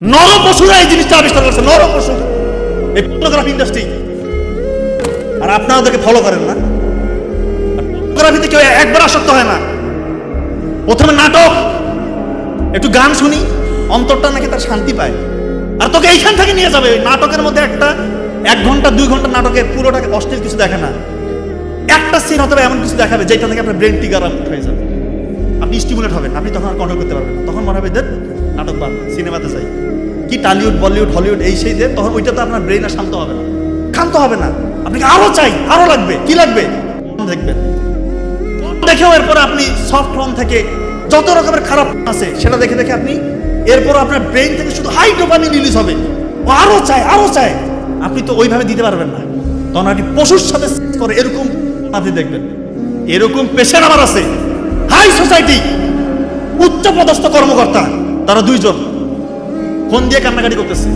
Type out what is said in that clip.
নর পশুরা এই জিনিসটা আবিষ্কার করছে, নর পশু এই ফটোগ্রাফি ইন্ডাস্ট্রি। আর আপনারা ওদেরকে ফলো করেন না। ফটোগ্রাফিতে কেউ একবার আসক্ত হয় না। প্রথমে নাটক, একটু গান শুনি, অন্তরটা নাকি তার শান্তি পায়। আর তোকে এইখান থেকে নিয়ে যাবে নাটকের মধ্যে একটা 1 ঘন্টা 2 ঘন্টা নাটকে পুরোটাকে অশ্লীল কিছু দেখে না। একটা সিন হতে এমন কিছু দেখাবে যেটা থেকে আপনার ব্রেন টিগার আউট হয়ে যাবে, আপনি স্টিমুলেট হবেন, আপনি তখন আর কন্ট্রোল করতে পারবেন না। তখন মনে হবে নাটক বাদ, সিনেমাতে যাই, কি টালিউড বলিউড হলিউড এই সেই দেন, তখন ওইটাতে আপনার ব্রেন আর শান্ত হবে না, ক্ষান্ত হবে না। আপনাকে আরো চাই, আরো লাগবে। কি লাগবে? দেখবেন, দেখেও এরপরে আপনি সফট ফর্ম থেকে যত রকমের খারাপ আছে সেটা দেখে দেখে আপনি এরপর আপনার ব্রেন থেকে শুধু হাই ডোপামিন রিলিজ হবে, ও আরো চায় আরো চায়। আপনি তো ওইভাবে দিতে পারবেন না, তখন আপনি পশুর সাথে করে এরকম আপনি দেখবেন। এরকম পেশেন্ট আমার আছে, হাই সোসাইটি উচ্চ পদস্থ কর্মকর্তা, তারা 2 জন ফোন দিয়ে কান্নাকাটি করতেছে।